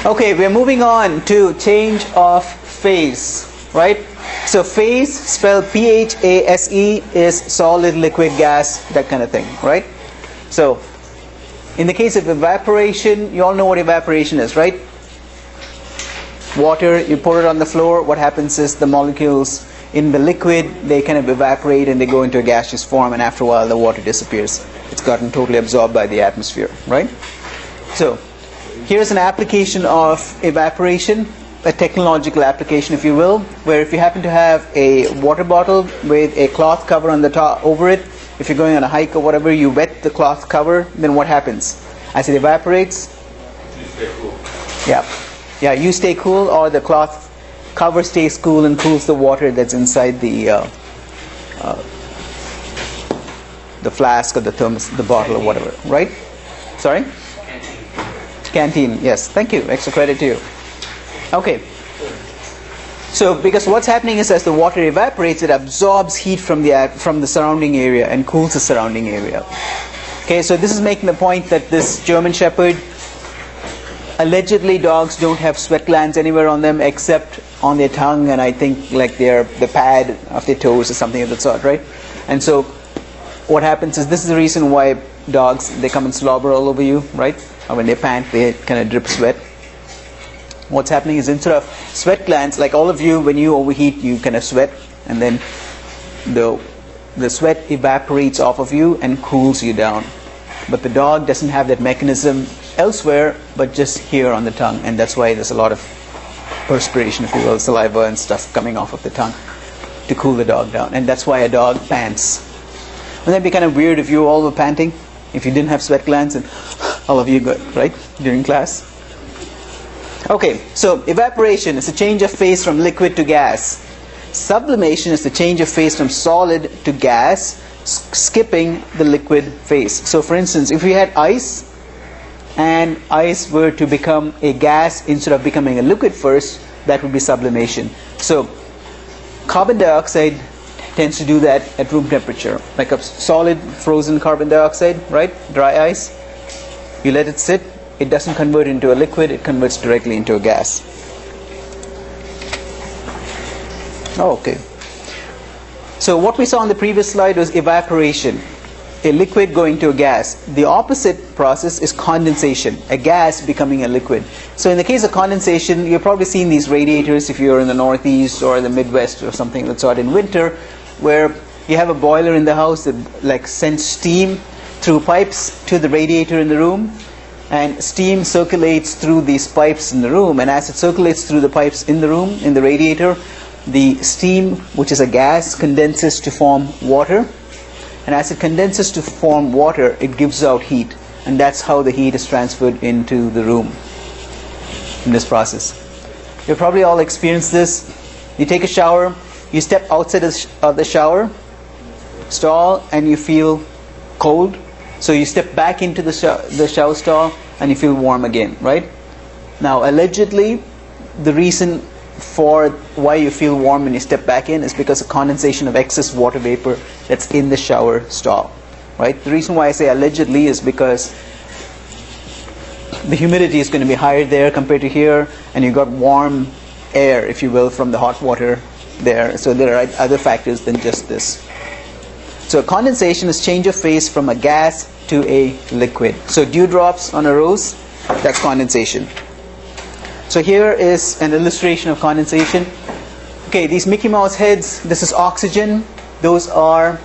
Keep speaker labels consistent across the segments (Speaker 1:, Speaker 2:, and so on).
Speaker 1: Okay, we're moving on to change of phase, right? So phase, spelled P-H-A-S-E, is solid, liquid, gas, that kind of thing, right? So, in the case of evaporation, you all know what evaporation is, right? Water, you pour it on the floor, what happens is the molecules in the liquid, they kind of evaporate and they go into a gaseous form, and after a while the water disappears. It's gotten totally absorbed by the atmosphere, right? So, here's an application of evaporation, a technological application, if you will, where if you happen to have a water bottle with a cloth cover on the top over it, if you're going on a hike or whatever, you wet the cloth cover, then what happens? As it evaporates,
Speaker 2: You stay cool.
Speaker 1: yeah, you stay cool, or the cloth cover stays cool and cools the water that's inside the flask or the thermos, the bottle or whatever, right? Sorry? Canteen, yes. Thank you. Extra credit to you. Okay. So, because what's happening is as the water evaporates, it absorbs heat from the surrounding area and cools the surrounding area. Okay, so this is making the point that this German Shepherd, allegedly dogs don't have sweat glands anywhere on them except on their tongue, and I think like the pad of their toes or something of that sort, right? And so, what happens is this is the reason why dogs, they come and slobber all over you, right? Or when they pant, they kind of drip sweat. What's happening is instead of sweat glands, like all of you, when you overheat, you kind of sweat, and then the sweat evaporates off of you and cools you down. But the dog doesn't have that mechanism elsewhere, but just here on the tongue, and that's why there's a lot of perspiration, if you will, saliva and stuff coming off of the tongue to cool the dog down, and that's why a dog pants. Wouldn't that be kind of weird if you all were panting? If you didn't have sweat glands and all of you good, right? During class. Okay, so evaporation is a change of phase from liquid to gas. Sublimation is the change of phase from solid to gas, skipping the liquid phase. So for instance, if we had ice and ice were to become a gas instead of becoming a liquid first, that would be sublimation. So carbon dioxide tends to do that at room temperature, like a solid frozen carbon dioxide, right? Dry ice. You let it sit, it doesn't convert into a liquid, it converts directly into a gas. Oh, okay. So what we saw on the previous slide was evaporation, a liquid going to a gas. The opposite process is condensation, a gas becoming a liquid. So in the case of condensation, you've probably seen these radiators if you're in the Northeast or the Midwest or something that's sort in winter, where you have a boiler in the house that like sends steam through pipes to the radiator in the room, and steam circulates through these pipes in the room, and as it circulates through the pipes in the room, in the radiator, the steam, which is a gas, condenses to form water, and as it condenses to form water, it gives out heat, and that's how the heat is transferred into the room in this process. You've probably all experienced this. You take a shower, you step outside of the shower stall and you feel cold, so you step back into the shower stall and you feel warm again, right? Now allegedly the reason for why you feel warm when you step back in is because of condensation of excess water vapor that's in the shower stall, right? The reason why I say allegedly is because the humidity is going to be higher there compared to here, and you got warm air, if you will, from the hot water there. So there are other factors than just this. So condensation is change of phase from a gas to a liquid. So dewdrops on a rose, that's condensation. So here is an illustration of condensation. Okay, these Mickey Mouse heads, this is oxygen, those are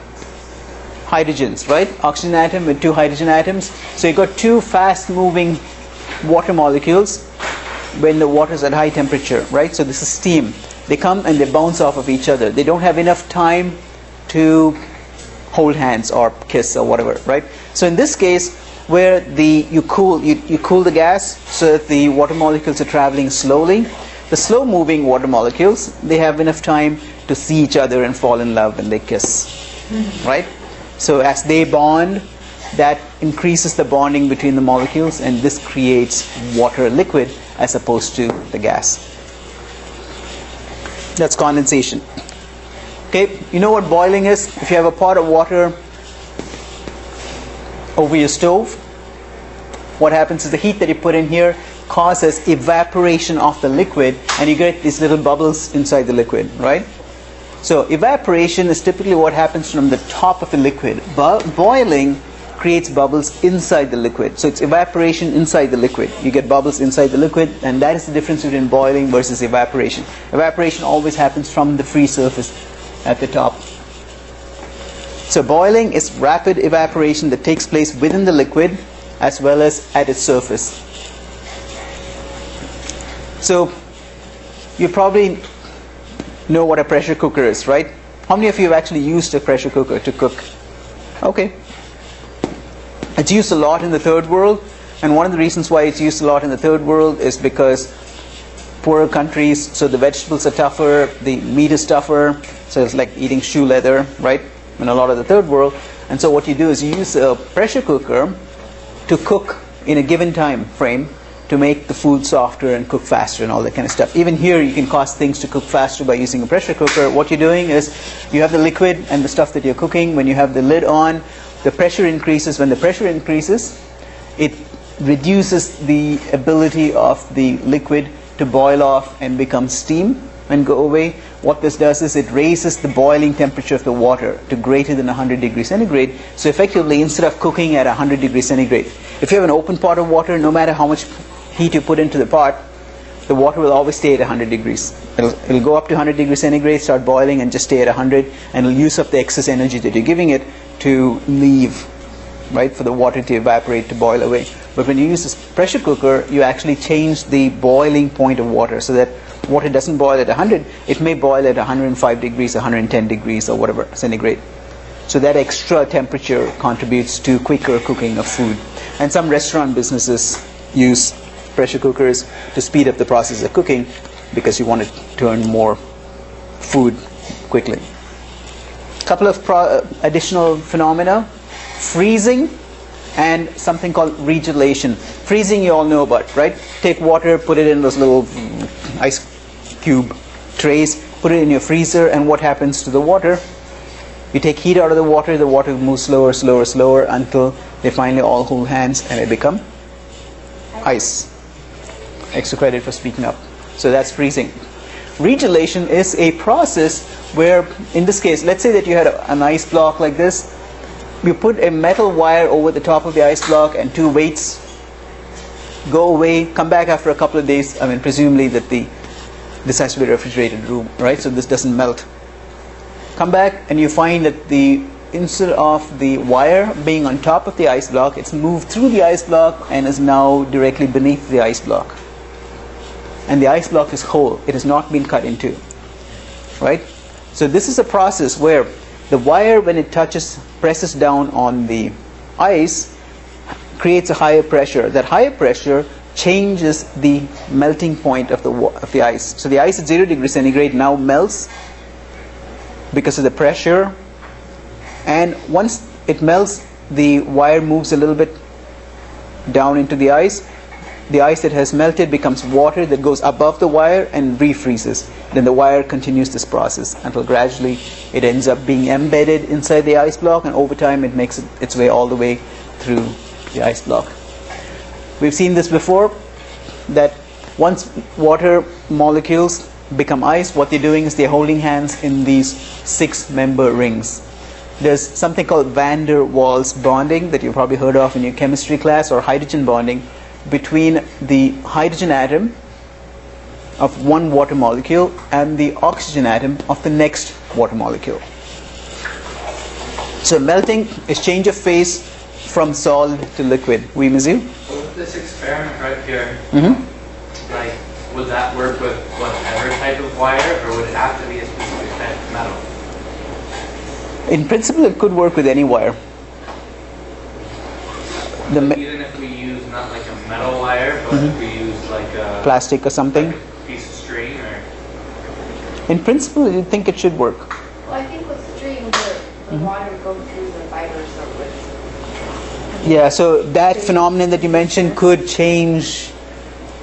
Speaker 1: hydrogens, right? Oxygen atom with two hydrogen atoms. So you've got two fast moving water molecules when the water is at high temperature, right? So this is steam. They come and they bounce off of each other. They don't have enough time to hold hands or kiss or whatever, right? So in this case, where you cool the gas so that the water molecules are traveling slowly, the slow moving water molecules, they have enough time to see each other and fall in love and they kiss, right? So as they bond, that increases the bonding between the molecules, and this creates water liquid as opposed to the gas. That's condensation. Okay, you know what boiling is? If you have a pot of water over your stove what happens is the heat that you put in here causes evaporation of the liquid, and you get these little bubbles inside the liquid, right? So evaporation is typically what happens from the top of the liquid. Boiling creates bubbles inside the liquid. So it's evaporation inside the liquid. You get bubbles inside the liquid, and that is the difference between boiling versus evaporation. Evaporation always happens from the free surface at the top. So boiling is rapid evaporation that takes place within the liquid as well as at its surface. So you probably know what a pressure cooker is, right? How many of you have actually used a pressure cooker to cook? Okay. It's used a lot in the third world, and one of the reasons why it's used a lot in the third world is because poorer countries, so the vegetables are tougher, the meat is tougher, so it's like eating shoe leather, right? In a lot of the third world. And so what you do is you use a pressure cooker to cook in a given time frame to make the food softer and cook faster and all that kind of stuff. Even here you can cause things to cook faster by using a pressure cooker. What you're doing is you have the liquid and the stuff that you're cooking. When you have the lid on, the pressure increases. When the pressure increases, it reduces the ability of the liquid to boil off and become steam and go away. What this does is it raises the boiling temperature of the water to greater than 100 degrees centigrade. So effectively, instead of cooking at 100 degrees centigrade, if you have an open pot of water, no matter how much heat you put into the pot, the water will always stay at 100 degrees. It'll go up to 100 degrees centigrade, start boiling, and just stay at 100, and it'll use up the excess energy that you're giving it to leave, right, for the water to evaporate, to boil away. But when you use this pressure cooker, you actually change the boiling point of water so that water doesn't boil at 100, it may boil at 105 degrees, 110 degrees, or whatever centigrade. So that extra temperature contributes to quicker cooking of food. And some restaurant businesses use pressure cookers to speed up the process of cooking because you want to turn more food quickly. A couple of additional phenomena: freezing and something called regelation. Freezing you all know about, right? Take water, put it in those little ice cube trays, put it in your freezer, and what happens to the water? You take heat out of the water moves slower, slower, slower until they finally all hold hands and they become ice. Extra credit for speaking up. So that's freezing. Regelation is a process where, in this case, let's say that you had an ice block like this. You put a metal wire over the top of the ice block and two weights, go away, come back after a couple of days. I mean, presumably that this has to be a refrigerated room, right? So this doesn't melt. Come back and you find that instead of the wire being on top of the ice block, it's moved through the ice block and is now directly beneath the ice block. And the ice block is whole. It has not been cut into, right? So this is a process where the wire, when it presses down on the ice, creates a higher pressure. That higher pressure changes the melting point of the ice. So the ice at 0 degrees centigrade now melts because of the pressure, and once it melts, the wire moves a little bit down into the ice. The ice that has melted becomes water that goes above the wire and refreezes. Then the wire continues this process until gradually it ends up being embedded inside the ice block, and over time it makes its way all the way through the ice block. We've seen this before, that once water molecules become ice, what they're doing is they're holding hands in these 6-member rings. There's something called van der Waals bonding that you've probably heard of in your chemistry class, or hydrogen bonding, between the hydrogen atom of one water molecule and the oxygen atom of the next water molecule. So melting is change of phase from solid to liquid. Oui, monsieur?
Speaker 2: So with this experiment right here,
Speaker 1: Mm-hmm.
Speaker 2: like, would that work with whatever type of wire, or would it have to be a specific type of metal?
Speaker 1: In principle, it could work with any wire.
Speaker 2: So even if we use not like a metal wire, but if we use like a
Speaker 1: plastic or something,
Speaker 2: like a piece of string, or
Speaker 1: in principle, you'd think it should work.
Speaker 3: Well, I think with string, the water would go through the fibers of it.
Speaker 1: Yeah, so that phenomenon that you mentioned could change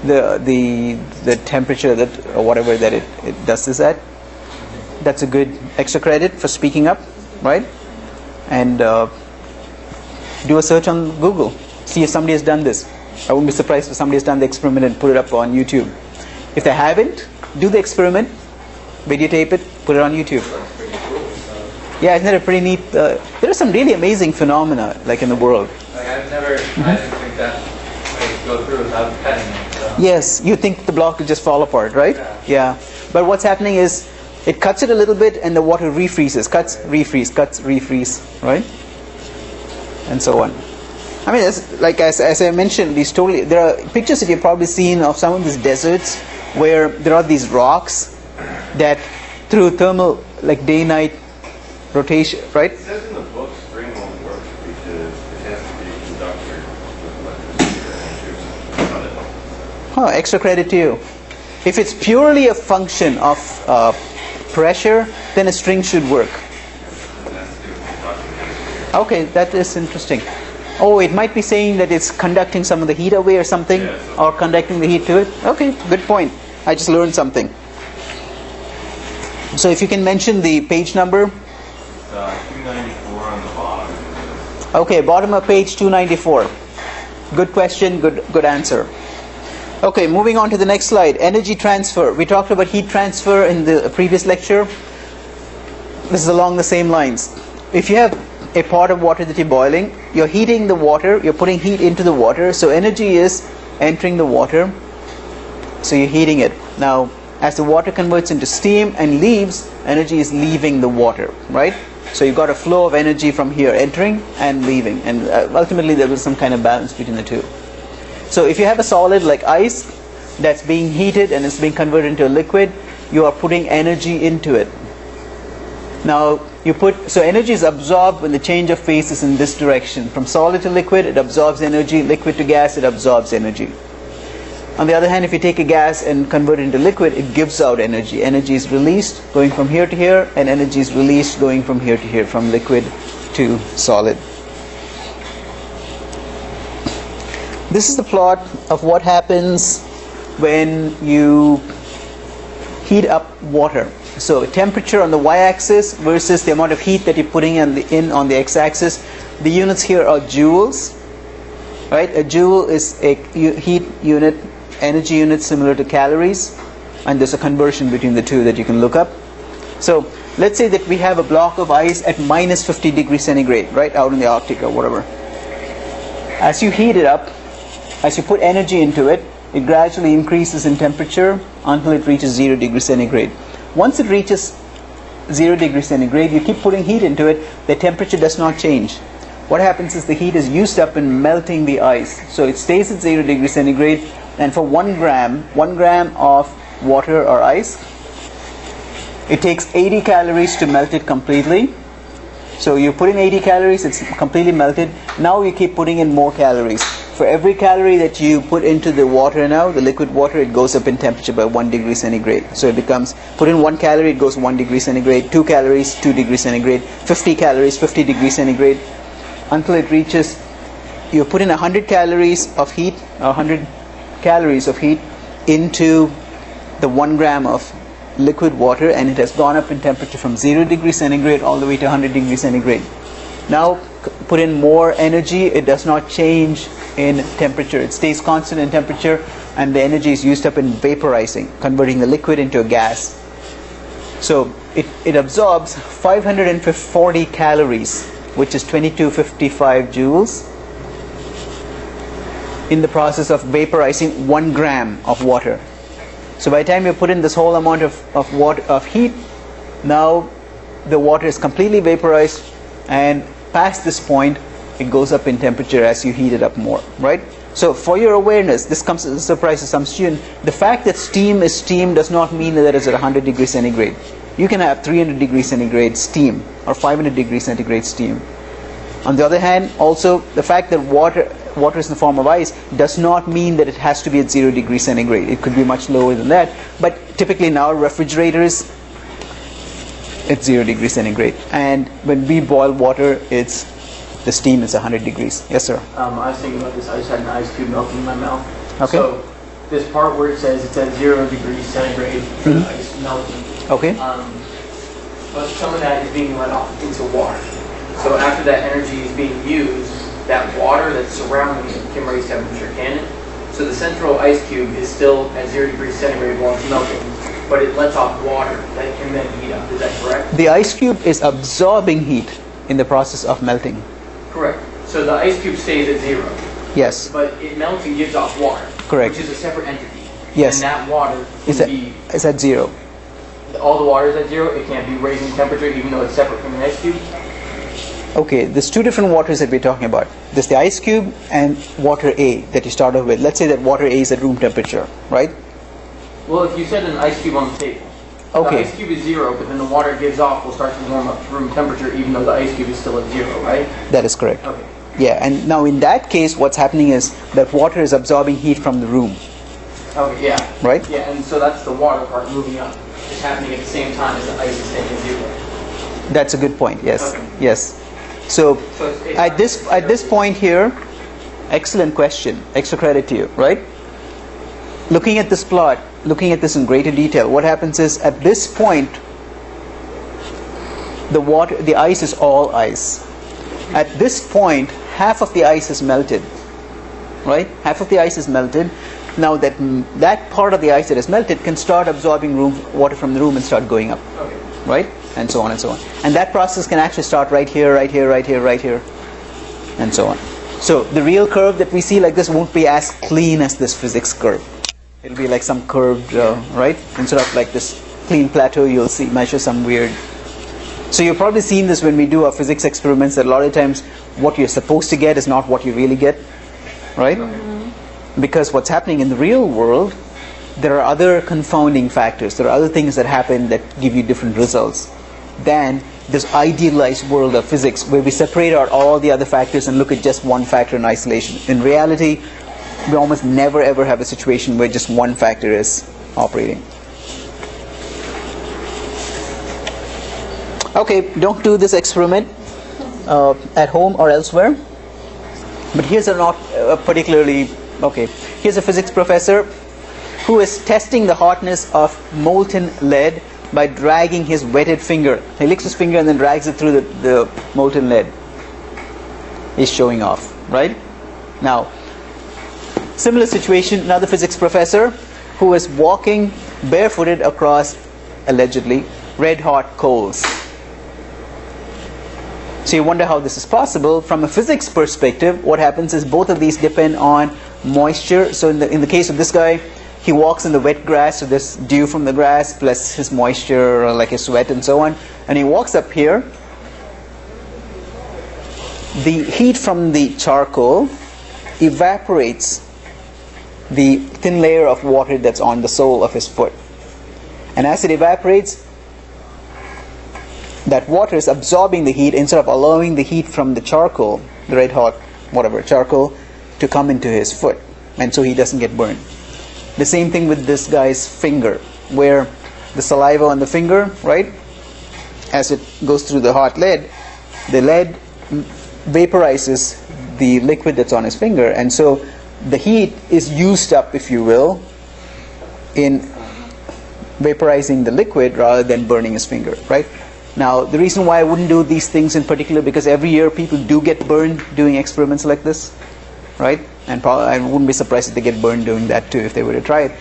Speaker 1: the temperature that, or whatever that it does this at. That's a good extra credit for speaking up, right? And do a search on Google, see if somebody has done this. I wouldn't be surprised if somebody has done the experiment and put it up on YouTube. If they haven't, do the experiment, videotape it, put it on YouTube. Yeah, isn't that a pretty neat? There are some really amazing phenomena like in the world.
Speaker 2: Like I didn't think that might go through without cutting it. So.
Speaker 1: Yes, you think the block will just fall apart, right? Yeah. But what's happening is it cuts it a little bit and the water refreezes. Cuts, refreeze, right? And so on. I mean, as I mentioned, there are pictures that you've probably seen of some of these deserts where there are these rocks that through thermal, like day-night rotation, right?
Speaker 4: It says in the book string won't work because it has to be a conductor with electricity.
Speaker 1: Oh, extra credit to you. If it's purely a function of pressure, then a string should work. Okay, that is interesting. Oh, it might be saying that it's conducting some of the heat away or something, or conducting the heat to it. Okay, good point. I just learned something. So if you can mention the page number.
Speaker 4: 294 on the bottom.
Speaker 1: Okay, bottom of page 294. Good question, good answer. Okay, moving on to the next slide. Energy transfer. We talked about heat transfer in the previous lecture. This is along the same lines. If you have a pot of water that you're boiling, you're heating the water, you're putting heat into the water, so energy is entering the water, so you're heating it. Now, as the water converts into steam and leaves, energy is leaving the water, right? So you've got a flow of energy from here entering and leaving, and ultimately there was some kind of balance between the two. So if you have a solid like ice that's being heated and it's being converted into a liquid, you are putting energy into it. Now so energy is absorbed when the change of phase is in this direction. From solid to liquid, it absorbs energy. Liquid to gas, it absorbs energy. On the other hand, if you take a gas and convert it into liquid, it gives out energy. Energy is released going from here to here, and energy is released going from here to here, from liquid to solid. This is the plot of what happens when you heat up water. So temperature on the y-axis versus the amount of heat that you're putting in on the x-axis. The units here are joules, right? A joule is a heat unit, energy unit similar to calories, and there's a conversion between the two that you can look up. So let's say that we have a block of ice at minus 50 degrees centigrade, right, out in the Arctic or whatever. As you heat it up, as you put energy into it, it gradually increases in temperature until it reaches 0 degrees centigrade. Once it reaches 0 degrees centigrade, you keep putting heat into it, the temperature does not change. What happens is the heat is used up in melting the ice. So it stays at 0 degrees centigrade, and for 1 gram of water or ice, it takes 80 calories to melt it completely. So you put in 80 calories, it's completely melted. Now you keep putting in more calories. For every calorie that you put into the water now, the liquid water, it goes up in temperature by 1 degree centigrade. So it becomes, put in 1 calorie, it goes 1 degree centigrade, 2 calories, 2 degrees centigrade, 50 calories, 50 degrees centigrade, until it reaches, you put in 100 calories of heat, 100 calories of heat into the 1 gram of liquid water, and it has gone up in temperature from 0 degrees centigrade all the way to 100 degrees centigrade. Now put in more energy, it does not change in temperature, it stays constant in temperature, and the energy is used up in vaporizing, converting the liquid into a gas. So it absorbs 540 calories, which is 2255 joules, in the process of vaporizing 1 gram of water. So by the time you put in this whole amount of heat, now the water is completely vaporized, and past this point it goes up in temperature as you heat it up more, right? So for your awareness, this comes as a surprise to some student, the fact that steam is steam does not mean that it's at 100 degrees centigrade. You can have 300 degrees centigrade steam or 500 degrees centigrade steam. On the other hand, also the fact that water is in the form of ice does not mean that it has to be at 0 degrees centigrade. It could be much lower than that, but typically in our refrigerators it's 0 degrees centigrade, and when we boil water, the steam is 100 degrees. Yes, sir.
Speaker 5: I was thinking about this. I just had an ice cube melting in my mouth.
Speaker 1: Okay.
Speaker 5: So this part where it says it's at 0 degrees centigrade for the ice melting.
Speaker 1: Okay.
Speaker 5: But some of that is being let off into water. So after that energy is being used, that water that's surrounding it can raise temperature, can it? So the central ice cube is still at 0 degrees centigrade while it's melting, but it lets off water that can then heat up. Is that correct?
Speaker 1: The ice cube is absorbing heat in the process of melting.
Speaker 5: Correct. So the ice cube stays at 0.
Speaker 1: Yes.
Speaker 5: But it melts and gives off water.
Speaker 1: Correct.
Speaker 5: Which is a separate entity.
Speaker 1: Yes.
Speaker 5: And that water
Speaker 1: Is
Speaker 5: can
Speaker 1: at,
Speaker 5: be,
Speaker 1: is at 0.
Speaker 5: all the water is at 0, it can't be raising temperature even though it's separate from the ice cube?
Speaker 1: Okay, there's two different waters that we're talking about. There's the ice cube and water A that you start off with. Let's say that water A is at room temperature, right?
Speaker 5: Well, if you set an ice cube on the table,
Speaker 1: Okay.
Speaker 5: the ice cube is 0, but then the water it gives off will start to warm up to room temperature even though the ice cube is still at 0, right?
Speaker 1: That is correct.
Speaker 5: Okay.
Speaker 1: Yeah, and now in that case, what's happening is that water is absorbing heat from the room,
Speaker 5: Okay, yeah.
Speaker 1: right?
Speaker 5: Yeah, and so that's the water part moving up. It's happening at the same time as the ice is staying at 0.
Speaker 1: That's a good point. Yes,
Speaker 5: Okay.
Speaker 1: yes. So
Speaker 5: So it's
Speaker 1: at this point here, excellent question. Extra credit to you, right? Looking at this plot, looking at this in greater detail, what happens is at this point, the ice is all ice. At this point, half of the ice is melted, right? Half of the ice is melted. Now that part of the ice that is melted can start absorbing water from the room and start going up,
Speaker 5: Okay.
Speaker 1: right? And so on and so on. And that process can actually start right here, right here, right here, right here, and so on. So the real curve that we see like this won't be as clean as this physics curve. It'll be like some curved, right? Instead of like this clean plateau, you'll see measure some weird. So you've probably seen this when we do our physics experiments, that a lot of times what you're supposed to get is not what you really get, right? Because what's happening in the real world, there are other confounding factors. There are other things that happen that give you different results than this idealized world of physics where we separate out all the other factors and look at just one factor in isolation. In reality, we almost never ever have a situation where just one factor is operating. Okay, don't do this experiment at home or elsewhere. But here's here's a physics professor who is testing the hotness of molten lead by dragging his wetted finger. He licks his finger and then drags it through the molten lead. He's showing off, right? Now, similar situation, another physics professor who is walking barefooted across, allegedly, red-hot coals. So you wonder how this is possible. From a physics perspective, what happens is both of these depend on moisture. So in the case of this guy, he walks in the wet grass, so there's dew from the grass plus his moisture, or like his sweat and so on. And he walks up here. The heat from the charcoal evaporates the thin layer of water that's on the sole of his foot. And as it evaporates, that water is absorbing the heat instead of allowing the heat from the charcoal, the red hot, whatever, charcoal, to come into his foot. And so he doesn't get burned. The same thing with this guy's finger, where the saliva on the finger, right, as it goes through the hot lead, the lead vaporizes the liquid that's on his finger, and so the heat is used up, if you will, in vaporizing the liquid rather than burning his finger, right? Now, the reason why I wouldn't do these things in particular, because every year people do get burned doing experiments like this, right? And I wouldn't be surprised if they get burned doing that too if they were to try it,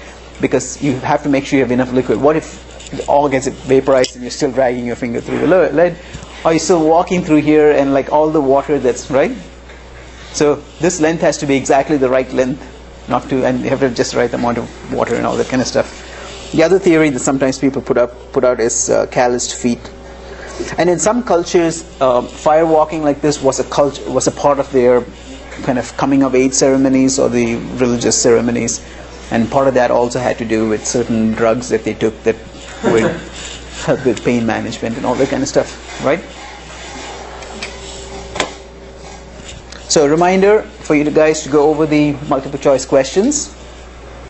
Speaker 1: because you have to make sure you have enough liquid. What if it all gets vaporized and you're still dragging your finger through the lead? Or you're still walking through here and like all the water that's, right? So this length has to be exactly the right length, and you have to have just the right amount of water and all that kind of stuff. The other theory that sometimes people put out is calloused feet. And in some cultures, fire walking like this was a part of their kind of coming of age ceremonies or the religious ceremonies, and part of that also had to do with certain drugs that they took that would help with pain management and all that kind of stuff, right? So a reminder for you guys to go over the multiple choice questions.